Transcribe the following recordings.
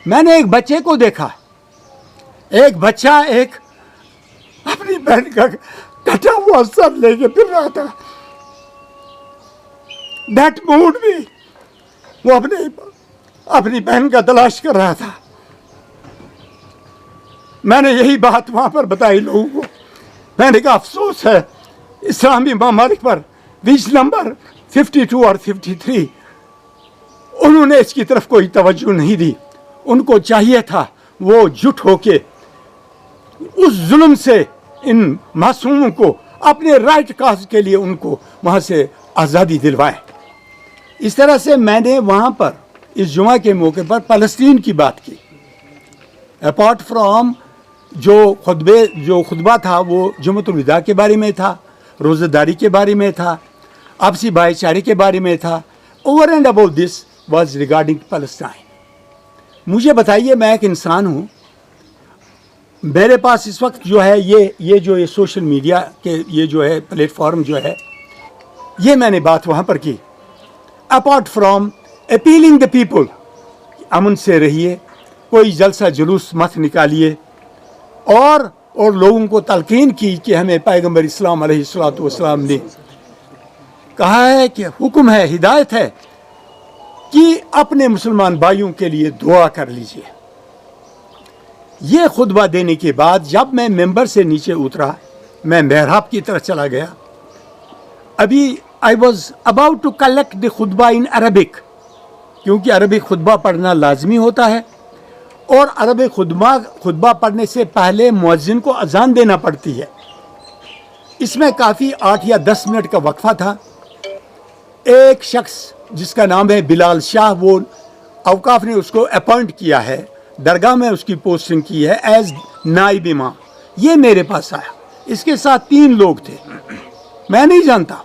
मैंने एक बच्चे को देखा, एक बच्चा एक अपनी बहन का कटा हुआ सर लेके फिर रहा था। दैट मूड में वो अपनी बहन का तलाश कर रहा था। मैंने यही बात वहां पर बताई लोगों को। मैंने कहा अफसोस है इस्लामी ममालिक पर, बीच नंबर 52 और 53, उन्होंने इसकी तरफ कोई तवज्जो नहीं दी। उनको चाहिए था वो जुट होके उस जुल्म से इन मासूमों को अपने राइट काज के लिए उनको वहाँ से आज़ादी दिलवाए। इस तरह से मैंने वहाँ पर इस जुमा के मौके पर फ़लस्तीन की बात की। अपार्ट फ्रॉम जो खुतबा था वो जुम्मतुल विदा के बारे में था, रोज़ेदारी के बारे में था, आपसी भाईचारे के बारे में था। Over and about this was regarding Palestine. मुझे बताइए, मैं एक इंसान हूँ, मेरे पास इस वक्त जो है ये सोशल मीडिया के ये जो है प्लेटफॉर्म जो है, ये मैंने बात वहाँ पर की। Apart from appealing the people, अमन से रहिए, कोई जलसा जुलूस मत निकालिए, और लोगों को तलकीन की कि हमें पैगम्बर इस्लाम अलैहिस्सलातु वस्सलाम ने कहा है कि हुक्म है, हिदायत है कि अपने मुसलमान भाइयों के लिए दुआ कर लीजिए। ये खुतबा देने के बाद जब मैं मेंबर से नीचे उतरा, मैं मेहराब की तरफ चला गया। अभी I was about to collect the खुतबा इन अरबिक, क्योंकि अरबिक खुतबा पढ़ना लाजमी होता है, और अरबिक खुतबा पढ़ने से पहले मुअज्जिन को अजान देना पड़ती है। इसमें काफ़ी 8 या 10 मिनट का वक्फा था। एक शख्स जिसका नाम है बिलाल शाह, वो औकाफ ने उसको अपॉइंट किया है, दरगाह में उसकी पोस्टिंग की है एज नाइब इमाम। ये मेरे पास आया, इसके साथ 3 लोग थे, मैं नहीं जानता।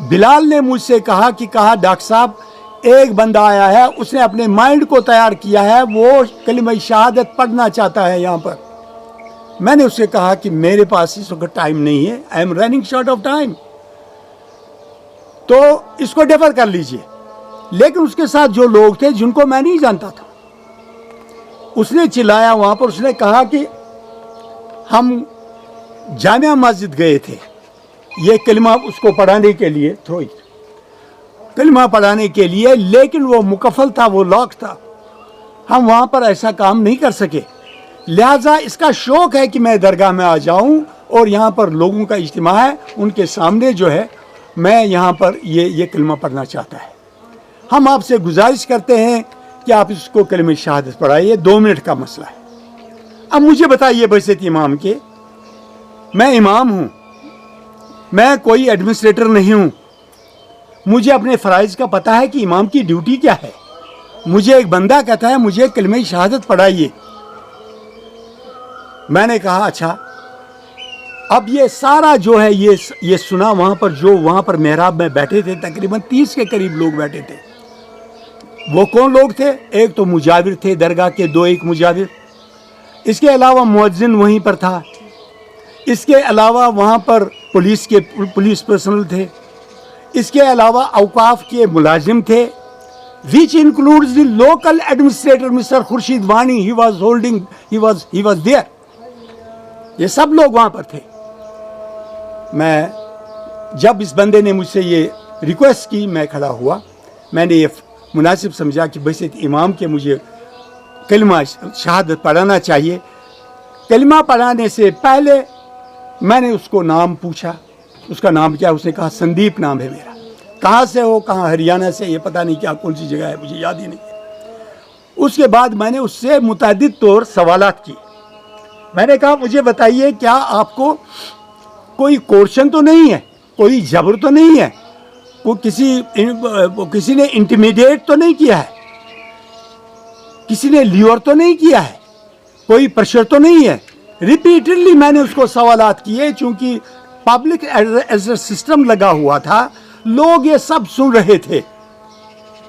बिलाल ने मुझसे कहा डॉक्टर साहब, एक बंदा आया है, उसने अपने माइंड को तैयार किया है, वो कलिमा शहादत पढ़ना चाहता है यहाँ पर। मैंने उससे कहा कि मेरे पास इस वक्त टाइम नहीं है, I am running short of time, तो इसको डेफर कर लीजिए। लेकिन उसके साथ जो लोग थे जिनको मैं नहीं जानता था, उसने चिल्लाया वहाँ पर, उसने कहा कि हम जामिया मस्जिद गए थे ये कलिमा उसको पढ़ाने के लिए, कलिमा पढ़ाने के लिए, लेकिन वो मुकफ़ल था, वो लॉक था, हम वहाँ पर ऐसा काम नहीं कर सके। लिहाजा इसका शौक़ है कि मैं दरगाह में आ जाऊँ और यहाँ पर लोगों का इज्तिमा है, उनके सामने जो है मैं यहाँ पर ये कलिमा पढ़ना चाहता है। हम आपसे गुजारिश करते हैं कि आप इसको कलिमा शहादत पढ़ाइए, 2 मिनट का मसला है। अब मुझे बताइए बैसियत इमाम के, मैं इमाम हूँ, मैं कोई एडमिनिस्ट्रेटर नहीं हूँ, मुझे अपने फ़राइज़ का पता है कि इमाम की ड्यूटी क्या है। मुझे एक बंदा कहता है मुझे कलिमा शहादत पढ़ाइए, मैंने कहा अच्छा। अब ये सारा जो है ये सुना वहाँ पर, जो वहाँ पर मेहराब में बैठे थे, तकरीबन 30 के करीब लोग बैठे थे। वो कौन लोग थे? एक तो मुजाविर थे दरगाह के, 2-1 मुजाविर, इसके अलावा मुअज्जिन वहीं पर था, इसके अलावा वहाँ पर पुलिस पर्सनल थे, इसके अलावा औकाफ के मुलाजिम थे, which includes the local administrator mister Khurshid वानी, ही वाज देयर। ये सब लोग वहाँ पर थे। जब इस बंदे ने मुझसे ये रिक्वेस्ट की, मैं खड़ा हुआ, मैंने ये मुनासिब समझा कि बैसियत इमाम के मुझे कलिमा शहादत पढ़ाना चाहिए। कलिमा पढ़ाने से पहले मैंने उसको नाम पूछा, उसका नाम क्या? उसने कहा संदीप नाम है मेरा। कहाँ से हो? कहाँ? हरियाणा से, ये पता नहीं क्या कौन सी जगह है, मुझे याद ही नहीं है। उसके बाद मैंने उससे मुतअद्दिद तौर सवालात की। मैंने कहा मुझे बताइए, क्या आपको कोई कोर्शन तो नहीं है, कोई जबर तो नहीं है, किसी ने इंटिमिडेट तो नहीं किया है, किसी ने ल्यूर तो नहीं किया है, कोई प्रेशर तो नहीं है? रिपीटेडली मैंने उसको सवालात किए, चूंकि पब्लिक एड्रेस सिस्टम लगा हुआ था, लोग ये सब सुन रहे थे।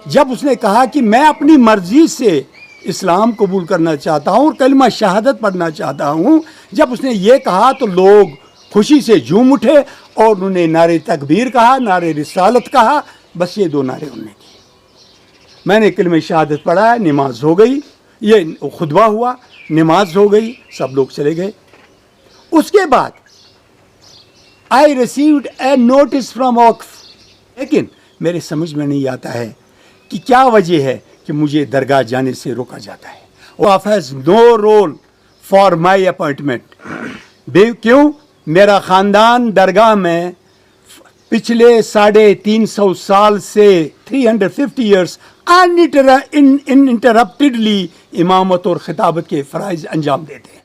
जब उसने कहा कि मैं अपनी मर्जी से इस्लाम कबूल करना चाहता हूँ और कलिमा शहादत पढ़ना चाहता हूँ, जब उसने ये कहा तो लोग खुशी से झूम उठे और उन्होंने नारे तकबीर कहा, नारे रिसालत कहा, बस ये 2 नारे उन्होंने किए। میں نے کلمہ شہادت پڑھا، نماز ہو گئی، یہ خطبہ ہوا، نماز ہو گئی، سب لوگ چلے گئے. اس کے بعد I received a notice from وقف، لیکن میرے سمجھ میں نہیں آتا ہے کہ کیا وجہ ہے کہ مجھے درگاہ جانے سے روکا جاتا ہے. وقف has no role for my appointment. کیوں؟ میرا خاندان درگاہ میں پچھلے 350 سال سے 350 ایئرس انٹرپٹیڈلی امامت اور خطابت کے فرائض انجام دیتے ہیں.